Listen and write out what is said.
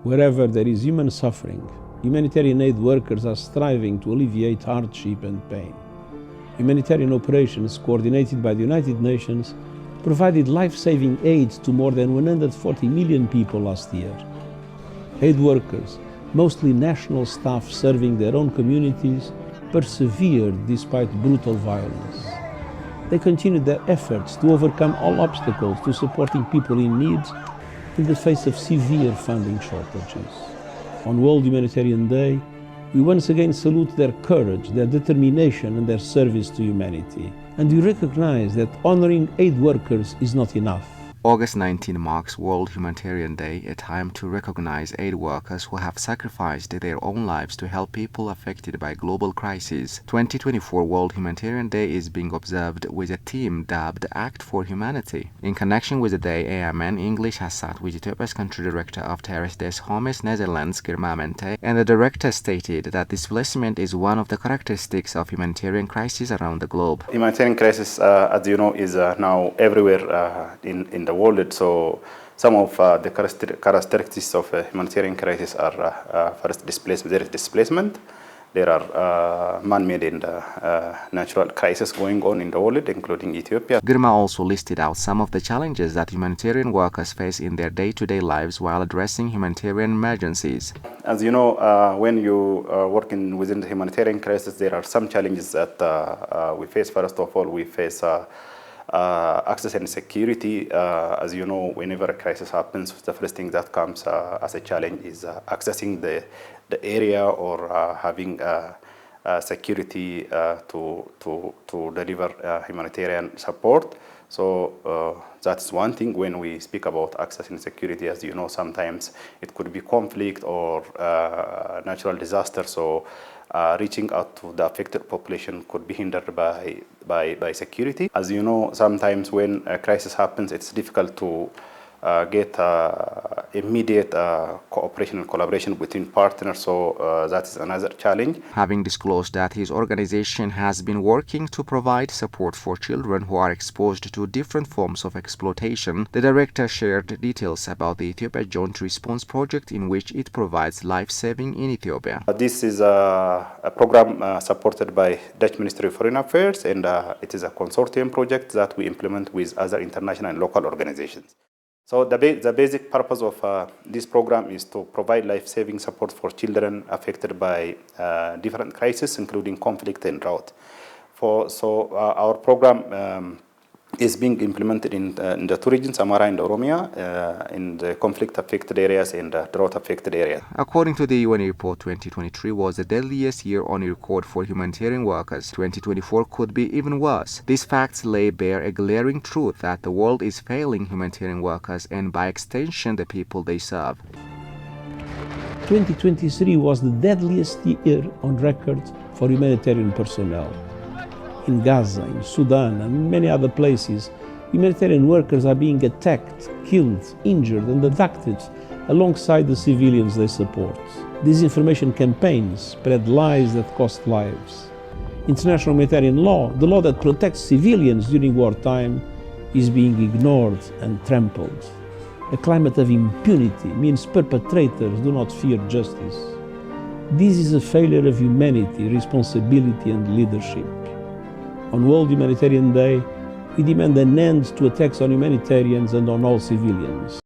Wherever there is human suffering, humanitarian aid workers are striving to alleviate hardship and pain. Humanitarian operations coordinated by the United Nations provided life-saving aid to more than 140 million people last year. Aid workers, mostly national staff serving their own communities, persevered despite brutal violence. They continued their efforts to overcome all obstacles to supporting people in need in the face of severe funding shortages. On World Humanitarian Day, we once again salute their courage, their determination and their service to humanity. And we recognize that honoring aid workers is not enough. August 19 marks World Humanitarian Day, a time to recognize aid workers who have sacrificed their own lives to help people affected by global crises. 2024 World Humanitarian Day is being observed with a theme dubbed Act for Humanity. In connection with the day, AMN English has sat with Ethiopia's country director of Terre, Hommes Netherlands, Girma Amente, and the director stated that displacement is one of the characteristics of humanitarian crises around the globe. Humanitarian crisis, as you know, is now everywhere in the world. So some of the characteristics of a humanitarian crisis are first displacement. There is displacement. There are man-made and natural crises going on in the world, including Ethiopia. Girma also listed out some of the challenges that humanitarian workers face in their day-to-day lives while addressing humanitarian emergencies. As you know, when you are working within the humanitarian crisis, there are some challenges that we face. First of all, we face access and security. As you know, whenever a crisis happens, the first thing that comes as a challenge is accessing the area or having security to deliver humanitarian support. So that's one thing when we speak about access and security. As you know, sometimes it could be conflict or natural disaster. So reaching out to the affected population could be hindered by security. As you know, sometimes when a crisis happens, it's difficult to get immediate cooperation and collaboration between partners, so that is another challenge. Having disclosed that his organization has been working to provide support for children who are exposed to different forms of exploitation, the director shared details about the Ethiopia Joint Response Project in which it provides life-saving in Ethiopia. This is a program supported by Dutch Ministry of Foreign Affairs, and it is a consortium project that we implement with other international and local organizations. So the basic purpose of this program is to provide life-saving support for children affected by different crises, including conflict and drought. Our program is being implemented in the two regions, Amara and Oromia, in the conflict-affected areas and drought-affected areas. According to the UN report, 2023 was the deadliest year on record for humanitarian workers. 2024 could be even worse. These facts lay bare a glaring truth that the world is failing humanitarian workers and, by extension, the people they serve. 2023 was the deadliest year on record for humanitarian personnel. In Gaza, in Sudan, and many other places, humanitarian workers are being attacked, killed, injured, and abducted alongside the civilians they support. Disinformation campaigns spread lies that cost lives. International humanitarian law, the law that protects civilians during wartime, is being ignored and trampled. A climate of impunity means perpetrators do not fear justice. This is a failure of humanity, responsibility, and leadership. On World Humanitarian Day, we demand an end to attacks on humanitarians and on all civilians.